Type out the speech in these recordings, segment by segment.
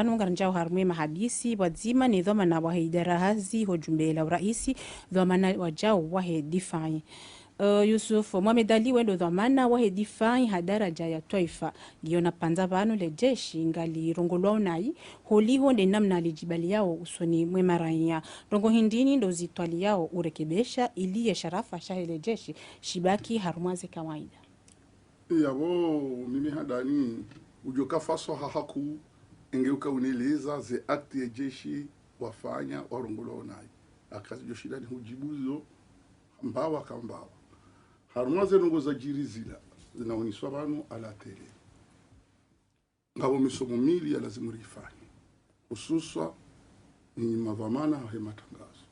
mashindano ngaranjao harumwe mahadisi wazima ni dhamana wa idara hazi hojumbe la uraisi dhamana wajao wahe difai. Yusuf Mohamed Ali wendo dhamana wahe difai hadaraja ya taifa giona panza vanu le jeshi ngali rongolwa nai holiho de namna alijibali yao usoni mwemaranya rongo hindini ndo zitwali yao urekebesha ili sharafa shahile jeshi shibaki harumwaze kawaida. Yabo mimi hadani ujoka faso hahaku engeuka uneleza ze akti ya jeshi wafanya warongolwa nai akazi joshidani hujibuzo mbawa kambawa harumwaze nongo za jiri zinaoniswa banu ala tele ngabo misomo mili ya lazimu rifanye hususwa ni mavamana he matangazo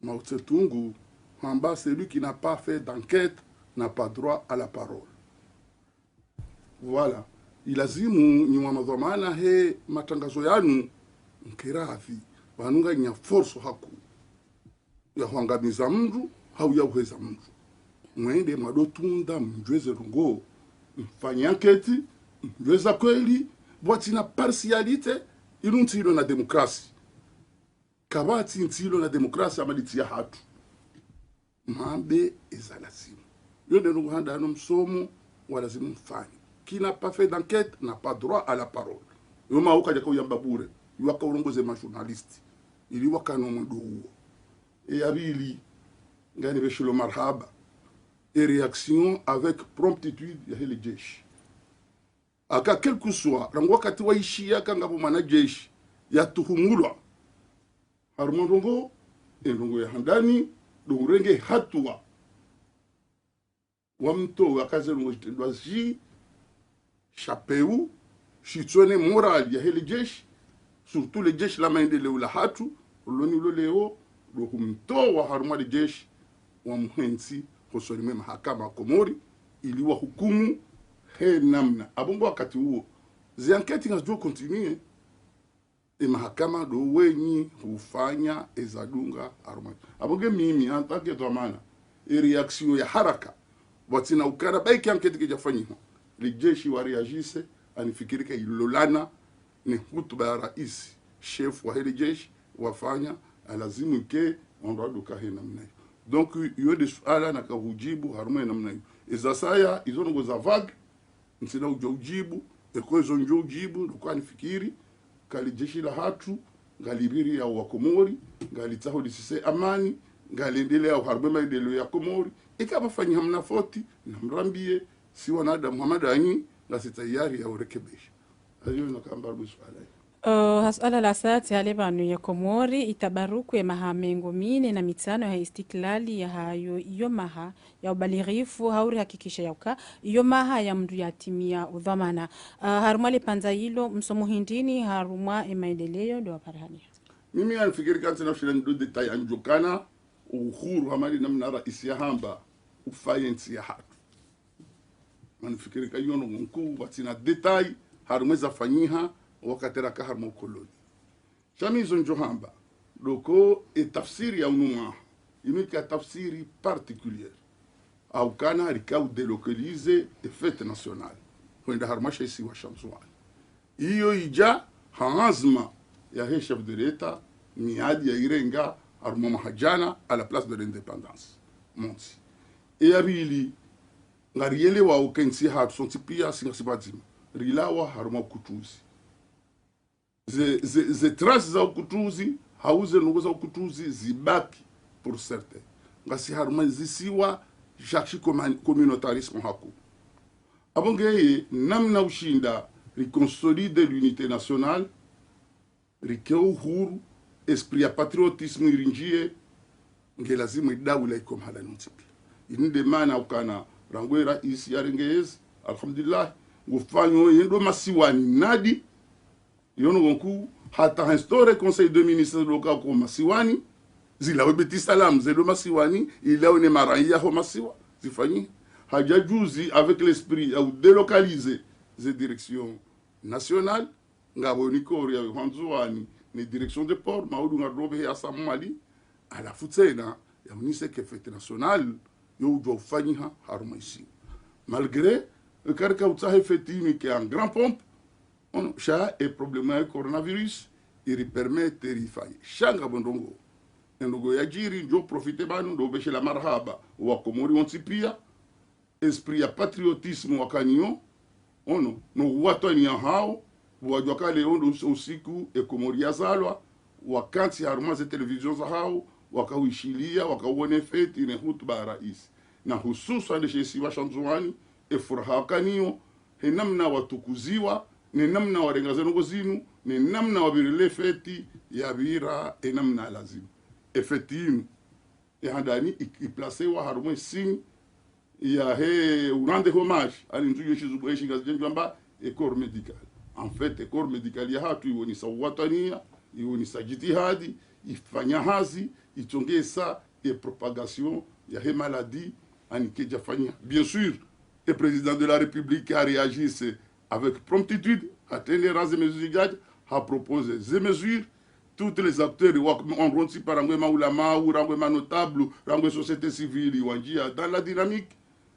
mautetungu hamba celui qui n'a pas fait d'enquête n'a pas droit à la parole. Voilà, ilazimu ni mavamana he matangazo yanu mkirafi wanunga nya force haku ya huangamiza mtu au ya uweza mtu mwende madotunda mjweze rungo mfanya anketi mjweza kweli botina partialite inuntilo na demokrasi kabati ntilo na demokrasi amaliti ya hatu mambe ezalazimu yonde runguhanda hano msomo walazimu mfanya qui n'a pas fait d'enquête n'a pas droit à la parole yoma ukaja kwa yambabure yuwaka urongoze ma journaliste ili wakano mdo et abili ngani beshilo marhaba et réaction avec promptitude ya hele jeshi aka quel que soit rango wakati waishia kanga bomana jeshi ya tuhumulwa harmongo endongo ya handani durenge hatua wamto wakaze ngojitendwazi chapeu shitsone moral ya hele jeshi surtout le jeshi la maendeleo la hatu loni loleo dokumto wa haruma de jeshi wa mhensi kusonime mahakama Komori ili wa hukumu he namna abongo wakati huo zi enquête ngazo continue e mahakama do wenyi hufanya ezadunga haruma abonge mimi antake dhamana e reaction ya haraka watina ukara baiki enquête kijafanywa lijeshi wa reagisse anifikirika ilolana ni hutuba ya rais chef wa hele jeshi wafanya alazimu ke ondoaduka he namna hiyo. Donc yode suala na kahujibu haruma namna hiyo ezasaya izongo za vague nsina ujibu ekozo njojibu kwa nifikiri kali jeshi la hatu galibiri ya wakomori galitaho disise amani galendelea haruma maendeleo ya Komori ikabafanya hamna foti na mrambie si wanada Muhammad Anyi la tayari ya urekebisha ayo nakamba buswala hasala la sati hale banu ya Komori itabaruku ya mahamengo mine na mitano ya istiklali ya hayo iyo maha ya ubalirifu hauri hakikisha yauka iyo maha ya mdu ya timia udhamana haruma le panza hilo msomo hindini haruma maendeleo ndo waparahania mimi anafikiri kanzi na shila ndo detail anjukana uhuru hamali namna rais ya hamba ufayensi ya hatu anafikiri kayono mkuu watina detail harumeza fanyiha wakatera ka harmo koloni chamizo njohamba doko e tafsiri ya unuma imika tafsiri particulière au kana rikau delocaliser de fête nationale kwenda harmasha isi wa shamswani iyo ija hazma ya he chef de l'etat miadi ya irenga harmo mahajana à la place de l'indépendance monti e abili ngariele wa ukensi hatu sontipia singasibadzima rilawa harmo kutuzi ze traces za ukutuzi hauze nugo za ukutuzi zibaki pour certains ngasi haruma zisiwa jashi communautarisme haku abongeye namna ushinda reconsolide l'unité nationale rike uhuru esprit ya patriotisme irinjie ngelazimu idawula ikomhala ntipi ininde mana ukana rangwera isi yarengez alhamdulillah ngufanyo yendo masiwani nadi yono gonku hata instaure conseil de ministres local ko masiwani zila webeti salam zedo masiwani ilao ne maraya ho masiwa zifanyi hajajuzi avec l'esprit ou délocaliser les directions nationales ngabo niko ya hanzuani ni direction de port maudu ngarobe ya samali ala futsena ya ministre ke fête nationale yo do fanyiha haruma ici malgré le karka utsahe fête ni ke en grand pompe on sha e problema ya coronavirus iri permette rifanye shanga bondongo ndogo ya jiri njo profite banu ndo beshe la marhaba wa komori ontipia esprit ya patriotisme wakanio ono no watani ya hao wajwaka leo ndo usiku e komori ya zalwa wakati haruma za televizion za hao wakawishilia wakauone feti ne hutuba ya rais na hususan shesi wa shanzuani e furaha kanio he namna watukuziwa ni namna warengazano zinu ni namna wabirele feti ya bira e namna lazima effectivement et handani iplacewa harumwe signe ya he urande hommage ali ntuyo shizubu shinga zenjamba e corps médical en fait e corps médical ya hatu iwoni sawatania iwoni sajitihadi ifanya hazi itongesa et propagation ya he maladie anikeja fanya bien sûr le président de la République a réagi avec promptitude a tenu les mesures a proposé ces mesures toutes les acteurs on ronti par angwema ulama ou rangwema notable rangwe société civile wanjia dans la dynamique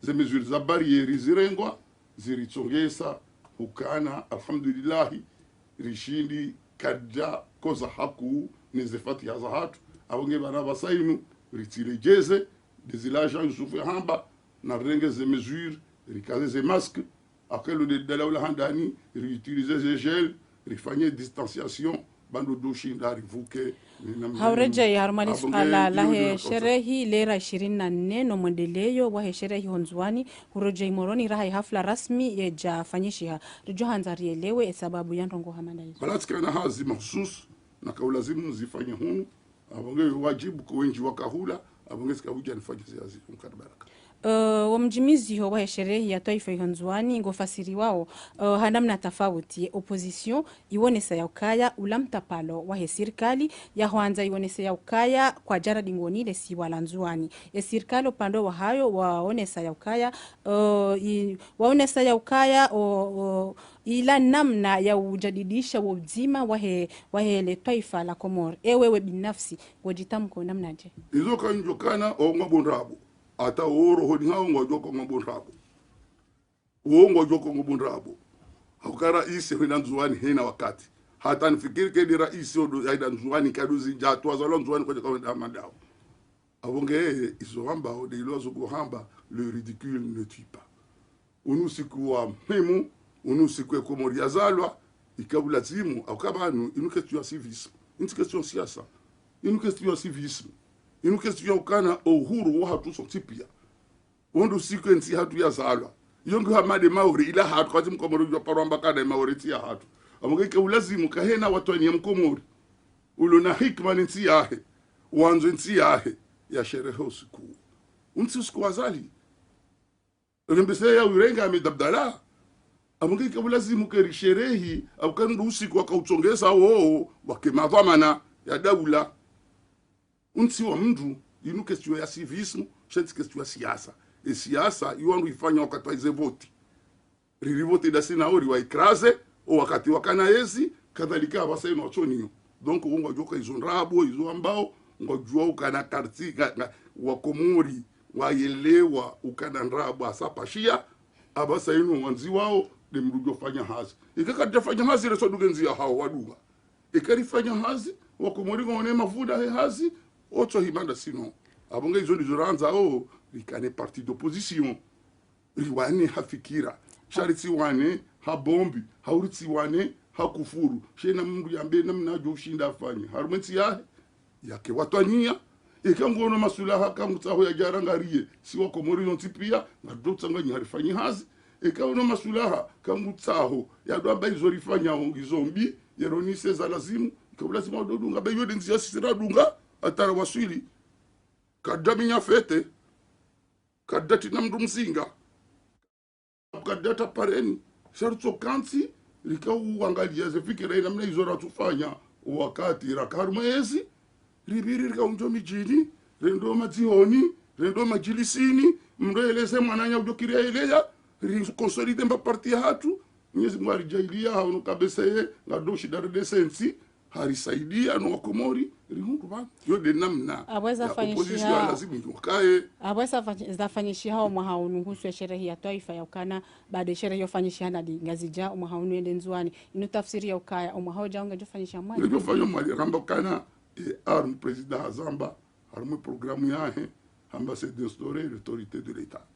ces mesures za barrière zirengwa zirichongesa ukana alhamdulillah rishindi kadja koza haku nezefati ya zahatu abonge bana basainu ritirejeze des agents Yusufu hamba na renge ces mesures rikaze ces masques après le de handani réutiliser ces gels rifanye distanciation bando doshinda rivuke haureja ya harmani suala lahe sherehi lera 24 no mwendeleyo wahe sherehi honzwani huroja imoroni raha hafla rasmi yeja fanyishiha rijo hanzarielewe sababu ya ndongo hamanda hizo balatika na hazi mahsus na kaulazimu zifanye hunu abonge wajibu kwa wenji wakahula abonge sikabuja nifanye ziazi mkarabaraka wamjimizi ho wa sherehi ya taifa ihonzwani ngofasiri wao hanamna tofauti opposition iwonesa ya ukaya ulamtapalo wa serikali ya hwanza iwonesa ya ukaya kwa jara dingoni le siwalanzwani ya serikali pando wa hayo waonesa ya ukaya waonesa ya ukaya ila namna ya ujadidisha uzima wa le taifa la Komoro ewewe binafsi wajitamko namna je izo kanjokana o ngabonrabo ata oro hodi hao ngojoko ngobunrabo uongo joko ngobunrabo hakara isi hina nzuani hina wakati hata nifikiri ke dira isi odo aida nzuani kaduzi njatu azalo nzuani kwa kwa mandao abonge iso hamba ode ilozo go hamba le ridicule ne tue pas unusiku memu unusiku Komori yazalwa ikabula timu akabanu inu question civisme une question siasa inu question civisme inu question ukana uhuru wa hatu sotipia wondo sequence hatu ya zalwa yongo hamade maori ila hatu kwa Komori jo paramba kana maori tia hatu amugeke ulazimu kahena watoni ya Komori ulona hikma nti yahe wanzo nti yahe ya sherehe usiku unti usiku wazali ngembese ya urenga midabdala amugeke ulazimu keri sherehi abukanu usiku wakauchongeza wao wakemadhamana ya daula unti wa mndu inu question ya civisme cheti question ya siasa e siasa yuandu ifanya wakati wa voti ririvote da senaori wa ikraze o wakati wakana yezi kadhalika abasa ino achoniyo donc ungo joka izonrabo izo ambao ngojua ukana kartika wa Komori wa yelewa ukana nrabo asapashia abasa ino wanzi wao de mrujo fanya hazi ikakati fanya hazi reso dugenzi ya hao waduga ikarifanya hazi wa Komori ngone mafuda he hazi ocho himanda sino abonge izo ndizoranza rikane parti d'opposition riwane hafikira shariti wane habombi hauriti wane hakufuru shena mungu yambe namna jo ushinda afanye harumenti yake watwania ikangono masulaha kamutaho ya jarangariye siwa Komori nontipia ngadotanga nyarifanyi hazi ikawono masulaha kamutaho ya dwamba izo rifanya ngizombi yeronise za lazimu ikabulazimu dodunga be yode nzia sisira dunga atara waswili kadaminya fete kadati namdu mzinga kadata pareni sharto kanti likau angalia zefikira ina mna izora tufanya wakati rakarumezi ribiri rikaunjo mijini rendo mazioni rendo majilisini mndoeleze mwananya ujokiria eleya rikonsolide mba parti hatu nyezi mwari jailia hauno kabeseye ngadoshi dar desensi harisaidia no Komori rihundu ba yo de namna aweza opposition lazima ndokae aweza zafanyishia hao mwahaunu husu sherehe ya taifa ya ukana baada sherehe yofanyishia na ngazija mwahaunu ende nzuani ino tafsiri ya ukaya mwahaunu jaunga jofanyishia mwali ndio fanya mwali ramba kana arme président Azamba arme programme yahe hamba c'est d'instaurer l'autorité de l'État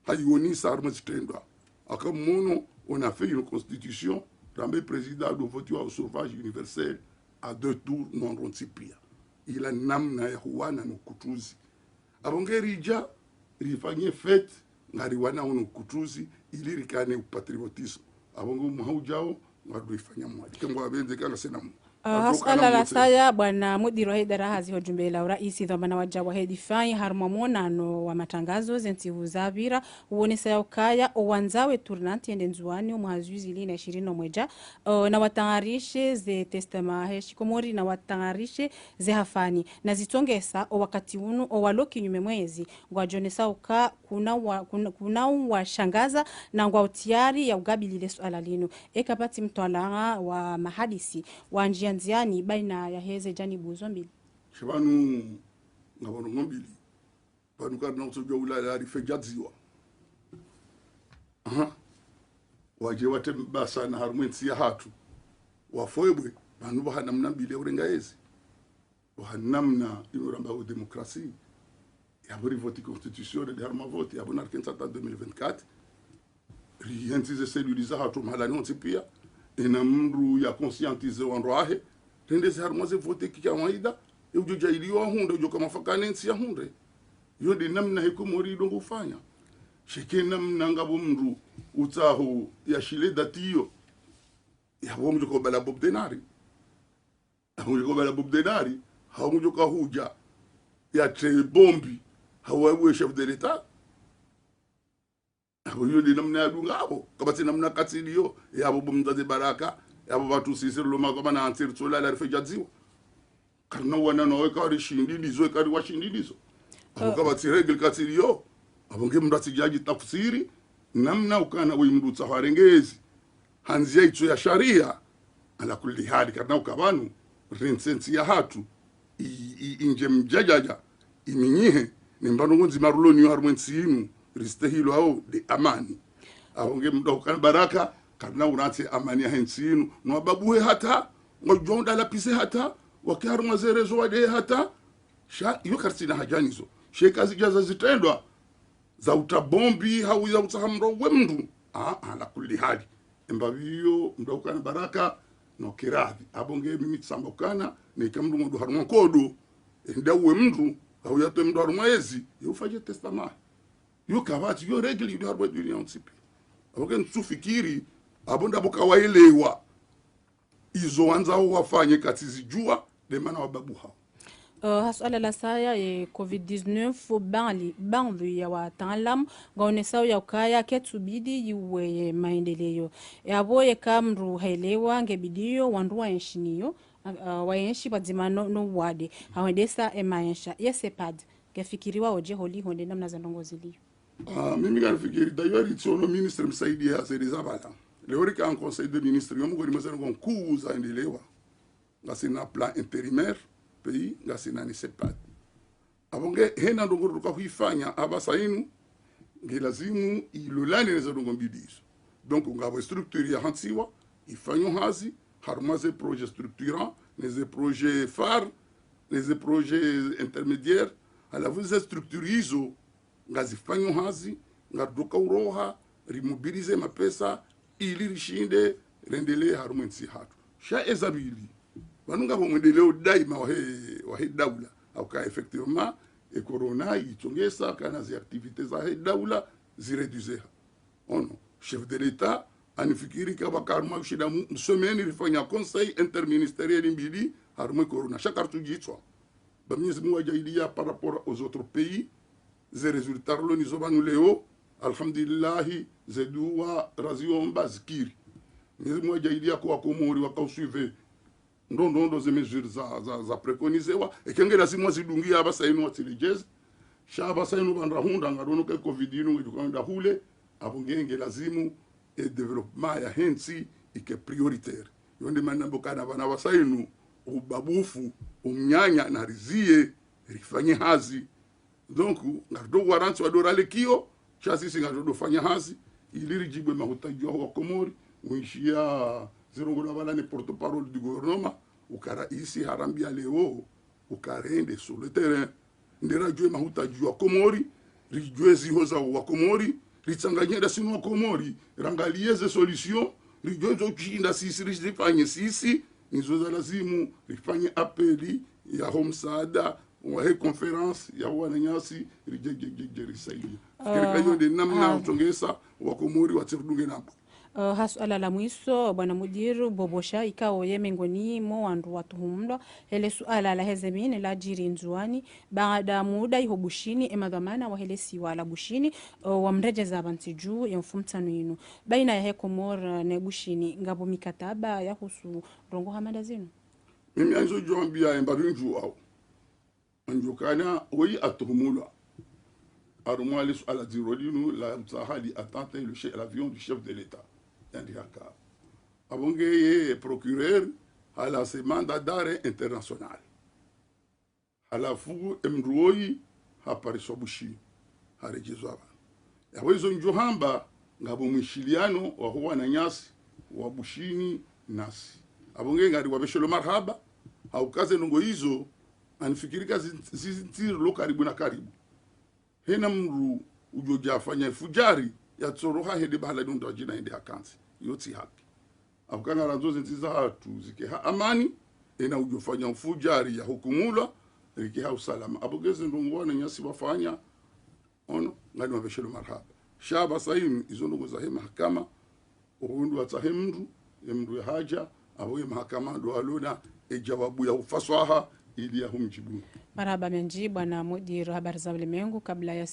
hayoni sa arme stendwa akamono on a fait une constitution rambe président do vote au sauvage universel à 2 tours non roncipia ila namna ya huwana no kutuzi abongerija rifanye fete ngari wana uno kutuzi ili rikane patriotisme abongo muhaujao ngado ifanya mwadi kengwa benze kanga sena hasala la saya bwana mudiro wa idara hazi hojumbe la uraisi dhamana waja wa hedifai haruma monano wa matangazo zenti huzavira uonesa ya ukaya uwanzawe turnanti ende nzuani umuhazuizi ili na 20 mweja na watangarishe ze testama heshi Komori na watangarishe ze hafani na zitongesa wakati unu waloki nyume mwezi ngwajonesa uka kuna washangaza na ngwa utiari ya ugabili lesu alalinu ekapati mtualanga wa mahadisi wa njia nziani baina ya heze janibu zombili shibanu ngabano ngombili banu kana usojo ulala rifejadziwa waje watemba sana harumwensi ya hatu wafoebwe banu bahanamna mbili urenga hezi bahanamna inoramba o demokrasi ya bori vote constitution de harma vote ya bonar 2024 rientize celluliza hatu malani ontipia ina mru ya conscientize wanroahe tende harmaze vote kikawaida yujo iliyo hunde yujo kama fakanensi ya hunde yodi namna hikomori dongo fanya shike namna ngabo mru utaho ya shile datiyo ya bomjo ko bala bob denari bomjo ko bala bob denari hawo ka huja ya tre bombi hawo chef de l'état yodi namna ya dungabo kabati namna katiliyo ya bobo mzazi baraka ya bobo watu sisi loma kama na ansir tsola la refugiaziwa karna wana no ka rishindi lizo ka washindi lizo kabati regle katiliyo abonge mrati jaji tafsiri namna ukana wimdu tsaharengezi hanzia ito ya sharia ala kulli hali karna ukabanu rinsensi ya hatu inje mjajaja iminyihe nimbano ngonzi maruloni harmwensi inu ristehilo au de amani abonge mdo kan baraka karna urate amani ya hensinu no babuhe hata ngojonda la pise hata wakiharu mazerezo wade hata sha iyo karsina hajanizo shekazi jaza zitendwa za utabombi hau za utahamro wemndu ala kulli hali embabiyo mdo kan baraka no kiradhi abonge mimi tsambokana ne kamdu ngodo haruma kodo ndawe mndu au yato mdo haruma ezi yufaje testament yo kabati yo regle yo harba duniya tsipi aboke nsufikiri abonda boka waelewa izo wanza wafanye katizijua de mana wababu hao hasala la saya covid-19 banli ya wataalamu ngaonesa ya ukaya ketubidi yuwe maendeleo yabo kamru helewa ngebidio wandua enshiniyo waenshi bazima no wade hawendesa emaensha yesepad gefikiriwa oje holi honde namna za ndongozi liyo mimi nafikiri d'ailleurs itsono ministre msaidia Zerezabala leo rika en conseil de ministre yo mugoni mazana gon kuza endelewa ngasina plan intérimaire pays ngasina ni sepad abonge hena ndongoro kwa kuifanya abasainu ngilazimu ilolane nezo ndongombidizo donc ngabo structure ya hansiwa ifanyo hazi harmaze projet structurant les projets phares les projets intermédiaires ala vuze structure hizo ngazifanyo hazi ngadoka uroha rimobilize mapesa ili rishinde rendele harumwensi hatu sha ezabili banunga bomwendeleo daima wahe daula au ka effectivement e corona itongesa kana zi activités za he daula zireduzeha ono chef de l'état anifikiri ka bakarma ushida semaine rifanya conseil interministériel mbili harumwe corona chaque artujitwa bamnyezi muwajaidia par rapport aux autres pays ze resultat lo ni zobanu leo alhamdulillah ze duwa raziomba zikiri ni moja idia kwa Komori wakausuive ndondo ze mesures za preconizewa ekengela simwa zidungia abasainu watilijeze shaba sainu bandrahunda ngarono ke covid inu ngikanda hule abongenge lazimu e development ya hensi ike prioritaire yonde manambo kana bana basainu ubabufu umnyanya na rizie rifanye hazi donc ngado waranti wa dorale kio chasi singa do fanya hazi ili rijibwe mahutaji wa Komori uishia zirongo na bala ne porte parole du gouvernement ukara isi harambia leo ukarende sur le terrain ndera jwe mahutaji wa Komori rijwe zihoza wa Komori ritsanganyenda sinu wa Komori rangalieze solution rijwe zo chinda sisi rifanye sisi inzoza lazimu rifanye apeli ya homsada wa conference ya wananyasi rijejejerisaidia kirikayo de namna utongesa wa Komori watirudunge nabo. Hasuala la mwiso bwana mudiru bobosha ikao ye mengoni mo wandu watuhumlo hele suala la hezemine la jiri nzuani baada muda iho bushini emadhamana wa hele siwa la bushini wa mrejeza banti juu ya mfumtano inu baina ya he Komor na bushini ngabo mikataba ya husu rongo hamada zinu mimi anzo joambia embarinju au anjokana oyi atuhumulwa arumwali suala zirodinu la msahali atante le chef l'avion du chef de l'état yandihaka abongeye procureur ala se mandat d'arrêt international halafu emruoi hapariso bushi harejezwa yawezo njohamba ngabo mwishiliano wa huwa na nyasi wa bushini nasi abongeye ngari wabeshelo marhaba haukaze nungo hizo anifikirika zintiro karibu na karibu hena mru ujoja afanya fujari ya tsoroha hede bahala nunda jina hende hakansi yoti haki afukanga ranzoze ntiza hatu zike ha amani ena ujofanya ufujari ya hukumula rike ha usalama abogeze ndongwana nyasi wafanya ono ngani wabeshelo marhaba shaba sahim izo ndongo za hema hakama uundu wa tahemru ya haja aboye mahakama ndo alona jawabu ya ufasaha ili ya humjibu marhaba menji bwana mudiru habari za ulimwengu kabla ya